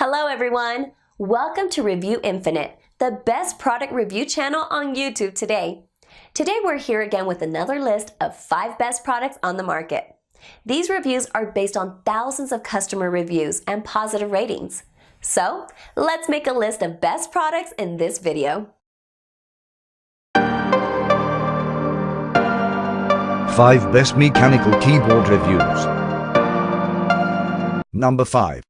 Hello everyone! Welcome to Review Infinite, the best product review channel on YouTube today. Today we're here again with another list of 5 best products on the market. These reviews are based on thousands of customer reviews and positive ratings. So, let's make a list of best products in this video. 5 Best Mechanical Keyboard Reviews. Number 5.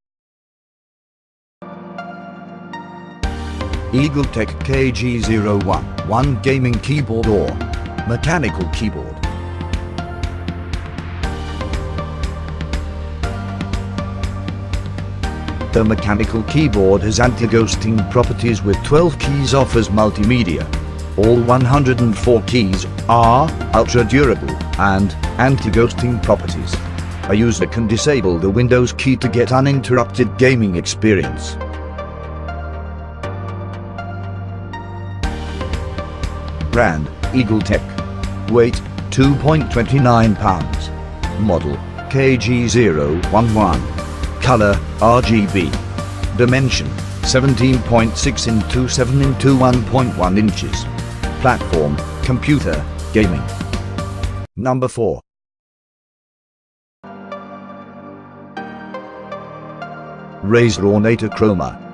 EagleTech KG01 1 Gaming Keyboard or Mechanical Keyboard. The mechanical keyboard has anti-ghosting properties with 12 keys, offers multimedia. All 104 keys are ultra-durable and anti-ghosting properties. A user can disable the Windows key to get uninterrupted gaming experience. Brand, EagleTech. Weight, 2.29 pounds. Model, KG011. Color, RGB. Dimension, 17.6 into 7 into 1.1 inches. Platform, computer, gaming. Number 4. Razer Ornator Chroma.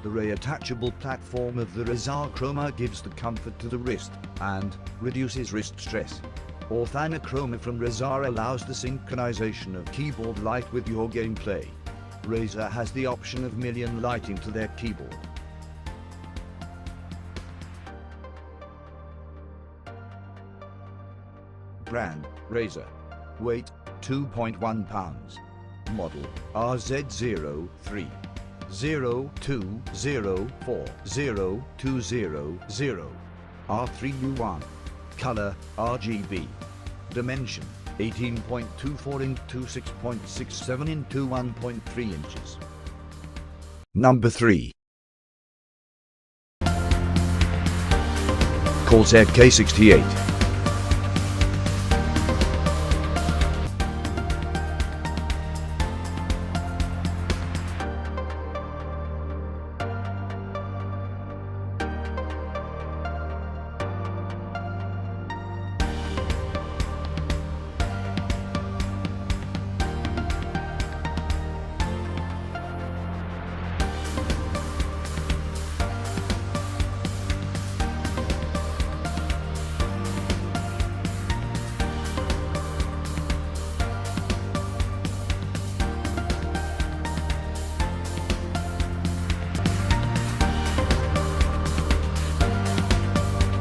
The reattachable platform of the Razer Chroma gives the comfort to the wrist and reduces wrist stress. Orthanochroma from Razer allows the synchronization of keyboard light with your gameplay. Razer has the option of million lighting to their keyboard. Brand, Razer. Weight, 2.1 pounds. Model, RZ03. 02040200 R3U1. Color, RGB. Dimension, 18.24 into 6.67 into 1.3 inches. Number 3. Corsair K68.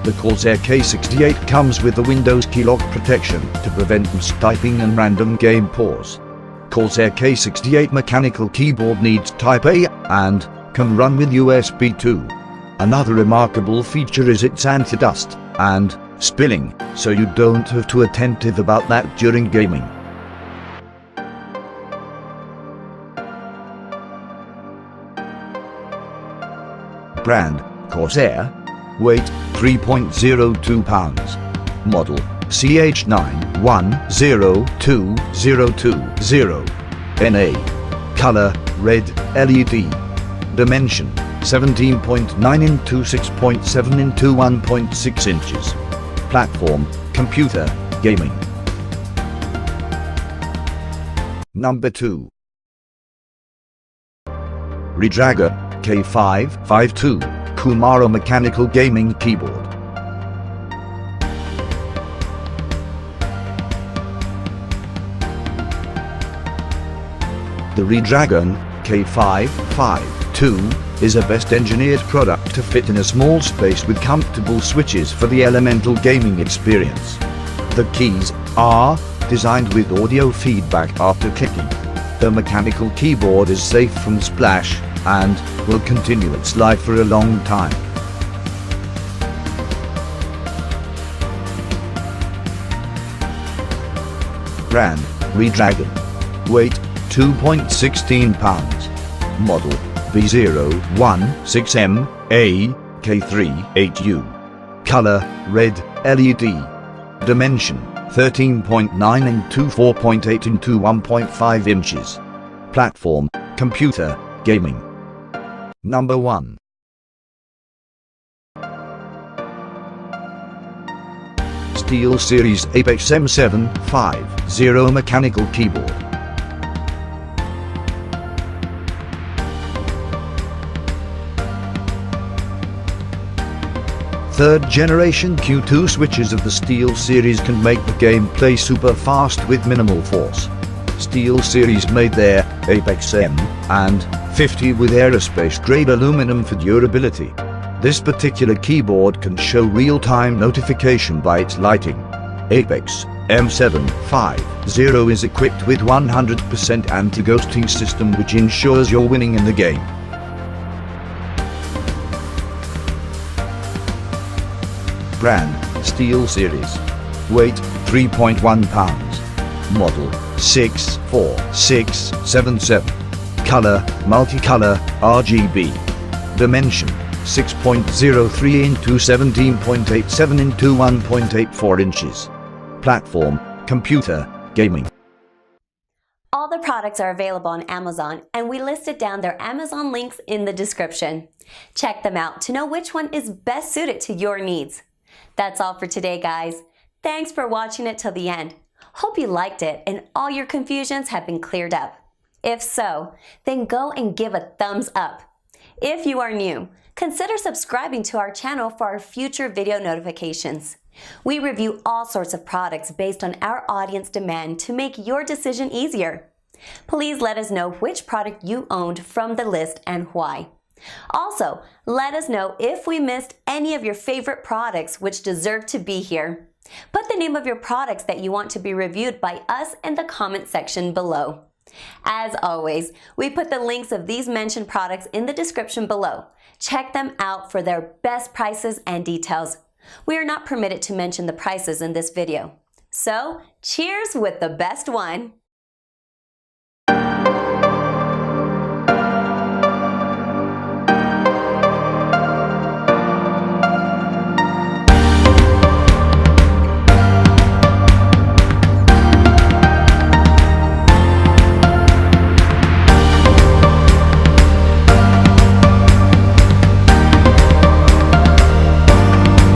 The Corsair K68 comes with the Windows keylog protection to prevent mistyping and random game pause. Corsair K68 mechanical keyboard needs Type A and can run with USB 2. Another remarkable feature is its anti-dust and spilling, so you don't have to be attentive about that during gaming. Brand, Corsair. Weight, 3.02 pounds. Model, CH910220. NA. Color, red, LED. Dimension, 17.9 into 6.7 into 1.6 inches. Platform, computer, gaming. Number 2. Redragon K552. Kumaro Mechanical Gaming Keyboard. The Redragon K552 is a best engineered product to fit in a small space with comfortable switches for the elemental gaming experience. The keys are designed with audio feedback after clicking. The mechanical keyboard is safe from splash and will continue its life for a long time. Brand, Redragon. Weight, 2.16 pounds. Model, V016M AK38U. Color, red, LED. Dimension, 13.9 into 4.8 into 1.5 inches. Platform, computer, gaming. Number 1. SteelSeries Apex M750 mechanical keyboard. Third generation Q2 switches of the SteelSeries can make the gameplay super fast with minimal force. SteelSeries made their Apex M and 50 with aerospace grade aluminum for durability. This particular keyboard can show real-time notification by its lighting. Apex M750 is equipped with 100% anti-ghosting system which ensures you're winning in the game. Brand, SteelSeries. Weight, 3.1 pounds. Model, 64677. Color, multicolor, RGB. Dimension, 6.03 into 17.87 into 1.84 inches. Platform, computer, gaming. All the products are available on Amazon, and we listed down their Amazon links in the description. Check them out to know which one is best suited to your needs. That's all for today, guys. Thanks for watching it till the end. Hope you liked it and all your confusions have been cleared up. If so, then go and give a thumbs up. If you are new, consider subscribing to our channel for our future video notifications. We review all sorts of products based on our audience demand to make your decision easier. Please let us know which product you owned from the list and why. Also, let us know if we missed any of your favorite products which deserve to be here. Put the name of your products that you want to be reviewed by us in the comment section below. As always, we put the links of these mentioned products in the description below. Check them out for their best prices and details. We are not permitted to mention the prices in this video. So, cheers with the best one!